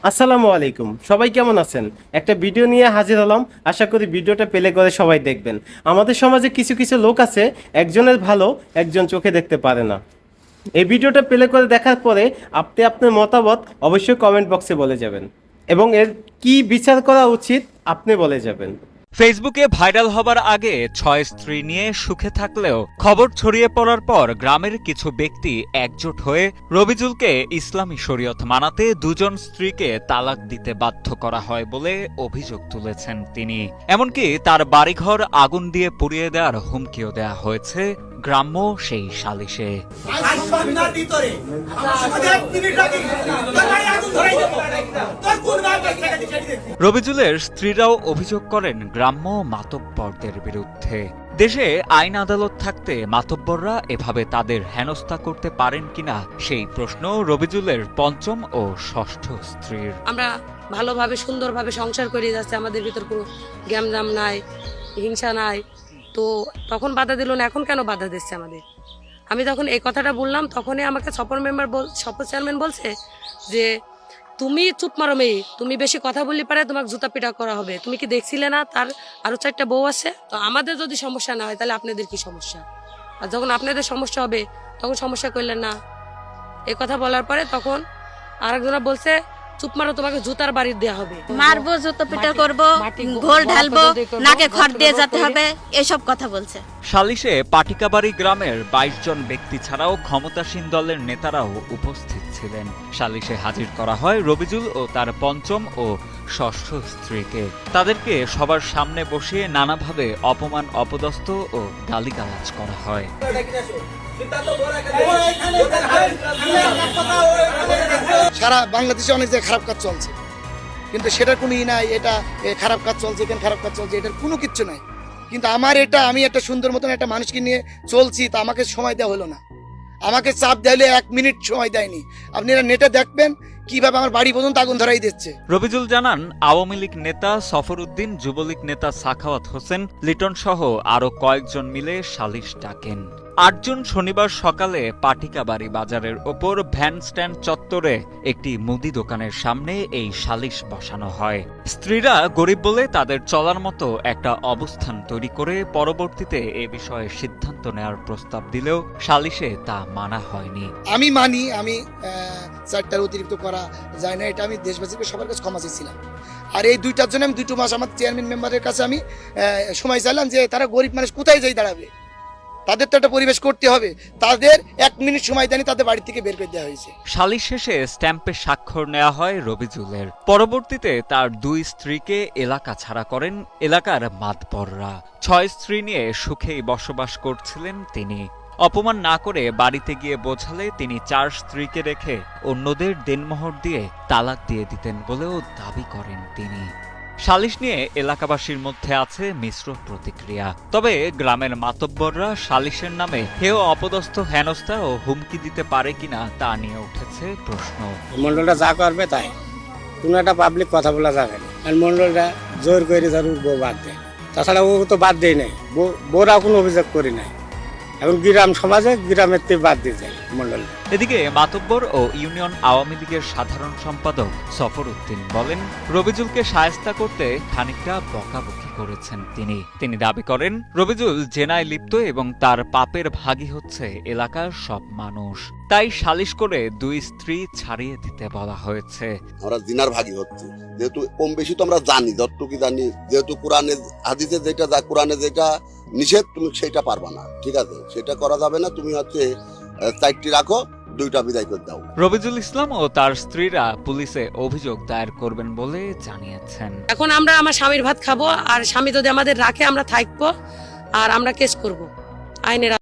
আসসালামু আলাইকুম, সবাই কেমন আছেন? একটা ভিডিও নিয়ে হাজির হলাম। আশা করি ভিডিওটা প্লে করে সবাই দেখবেন। আমাদের সমাজে কিছু কিছু লোক আছে, একজনের ভালো একজন চোখে দেখতে পারে না। এই ভিডিওটা প্লে করে দেখার পরে আপনি আপনার মতামত অবশ্যই কমেন্ট বক্সে বলে যাবেন এবং এর কি বিচার করা উচিত আপনি বলে যাবেন। ফেসবুকে ভাইরাল হবার আগে ৬ স্ত্রী নিয়ে সুখে থাকলেও খবর ছড়িয়ে পড়ার পর গ্রামের কিছু ব্যক্তি একজোট হয়ে রবিজুলকে ইসলামী শরীয়ত মানাতে দুজন স্ত্রীকে তালাক দিতে বাধ্য করা হয় বলে অভিযোগ তুলেছেন তিনি। এমনকি তার বাড়িঘর আগুন দিয়ে পুড়িয়ে দেওয়ার হুমকিও দেওয়া হয়েছে গ্রাম্য সেই সালিশে। রবিজুলের স্ত্রীরাও অভিযোগ করেন গ্রাম্য মাতব্বরদের বিরুদ্ধে। দেশে আইন আদালত থাকতে মাতব্বররা এভাবে তাদের হেনস্থা করতে পারেন কিনা সেই প্রশ্ন রবিজুলের পঞ্চম ও ষষ্ঠ স্ত্রীর। আমরা ভালোভাবে সুন্দরভাবে সংসার করে যাচ্ছে, আমাদের ভিতর কোনো গ্যামজাম নাই, হিংসা নাই, তো তখন বাধা দিল না, এখন কেন বাধা দিচ্ছে আমাদের? আমি তখন এই কথাটা বললাম, তখনই আমাকে শপথ চেয়ারম্যান বলছে যে তুমি চুপ মারো মেয়ে, তুমি বেশি কথা বললে পারে তোমাকে জুতা পিটা করা হবে। তুমি কি দেখছিলে না তার আরো 4টা বউ আছে? তো আমাদের যদি সমস্যা না হয় তাহলে আপনাদের কি সমস্যা? আর যখন আপনাদের সমস্যা হবে তখন সমস্যা করলেন না। এই কথা বলার পরে তখন আরেকজনা বলছে চুপ মারো, তোমাকে জুতার বাড়ি দেওয়া হবে, মারবো, জুতো পিটা করবো, ঘোল ঢালবো, নাকে খড় দিয়ে যেতে হবে, এসব কথা বলছে। সালিশে পাটিকাবাড়ি গ্রামের ২২ জন ব্যক্তি ছাড়াও ক্ষমতাসীন দলের নেতারাও উপস্থিত ছিলেন। সালিশে হাজির করা হয় রবিজুল ও তার পঞ্চম ও ষষ্ঠ স্ত্রীকে। তাদেরকে সবার সামনে বসিয়ে নানাভাবে অপমান অপদস্থ ও গালিগালাজ করা হয়। সারা বাংলাদেশে অনেক জায়গায় খারাপ কাজ চলছে, কিন্তু সেটার কোনো নাই, এটা খারাপ কাজ চলছে, এখানে খারাপ কাজ চলছে, এটার কোনো কিচ্ছু নাই। কিন্তু আমি একটা সুন্দর মতন একটা মানুষকে নিয়ে চলছি, তা আমাকে সময় দেওয়া হলো না। আমাকে চাপ দেওয়া 1 মিনিট সময় দেয়নি। আপনারা নেটে দেখবেন কিভাবে আমার বাড়ি পর্যন্ত আগুন ধরাই দিচ্ছে। রবিজুল জানান, আওয়ামী লীগ নেতা সফর উদ্দিন, যুবলীগ নেতা সাখাওয়াত হোসেন লিটন সহ আরো কয়েকজন মিলে সালিশ ডাকেন। ৮ জুন শনিবার সকালে পাটিকাবাড়ি বাজারের ওপর ভ্যান স্ট্যান্ড চত্বরে একটি মুদি দোকানের সামনে এই সালিশ বসানো হয়। স্ত্রীরা গরিব বলে তাদের চলার মতো একটা অবস্থান তৈরি করে পরবর্তীতে এ বিষয়ে সিদ্ধান্ত নেওয়ার প্রস্তাব দিলেও সালিশে তা মানা হয়নি। আমি মানি, আমি 4টার অতিরিক্ত করা যায় না, এটা আমি দেশবাসীকে সবার কাছে ক্ষমা চেয়েছিলাম। আর এই 2টার জন্য আমি 2 মাস আমার চেয়ারম্যান মেম্বারের কাছে আমি সময় চাইলাম যে তারা গরিব মানুষ কোথায় যাই দাঁড়াবে, তাদের তো একটা পরিবেশ করতে হবে। তাদের 1 মিনিট সময় দেয়নি, তাদের বাড়ি থেকে বের করে দেওয়া হয়েছে। সালিশ শেষে স্ট্যাম্পে স্বাক্ষর নেওয়া হয় রবিজুলের। পরবর্তীতে তার 2 স্ত্রীকে এলাকা ছাড়া করেন এলাকার মাতবররা। 6 স্ত্রী নিয়ে সুখেই বসবাস করছিলেন তিনি। অপমান না করে বাড়িতে গিয়ে বোঝালে তিনি 4 স্ত্রীকে রেখে অন্যদের দেনমোহর দিয়ে তালাক দিয়ে দিতেন বলেও দাবি করেন তিনি। সালিশ নিয়ে এলাকাবাসীর মধ্যে আছে মিশ্র প্রতিক্রিয়া। তবে গ্রামের মাতব্বররা সালিশের নামে হেয় অপদস্থ হেনস্থা ও হুমকি দিতে পারে কিনা তা নিয়ে উঠেছে প্রশ্ন। মন্ডলটা যা করবে তাই, কোনো একটা পাবলিক কথা বলা যাবে না। আর মন্ডলটা জোর করে ধরুন বউ বাদ দেয়, তাছাড়া ও তো বাদ দেয় নাই, বউরা কোনো অভিযোগ করি নাই। এখন গ্রাম সমাজে গ্রামের থেকে বাদ দিয়ে যায় মন্ডল। এদিকে মাতব্বর ও ইউনিয়ন আওয়ামী লীগের সাধারণ সম্পাদক সফর উদ্দিন বলেন, রবিজুলকে শায়েস্তা করতে খানিকটা বকাবকি করেছেন তিনি দাবি করেন রবিজুল জেনায় লিপ্ত এবং তার পাপের ভাগী হচ্ছে এলাকার সব মানুষ। তাই সালিশ করে 2 স্ত্রী ছাড়িয়ে দিতে বলা হয়েছে। আমরা জিনার ভাগী হচ্ছে, যেহেতু কম বেশি তো আমরা জানি, যতটুকু জানি, যেহেতু কোরআনে হাদিসে কোরআনে যেটা নিষেধ তুমি সেটা পারবা না, ঠিক আছে, সেটা করা যাবে না। তুমি হচ্ছে 4টি রাখো, 2টা বিদায় করে দাও। রবিজুল ইসলাম ও তার স্ত্রীরা পুলিশে অভিযোগ দায়ের করবেন বলে জানিয়েছেন। এখন আমরা আমার স্বামীর ভাত খাবো, আর স্বামী যদি আমাদের রাখে আমরা থাকবো, আর আমরা কেস করব আইনের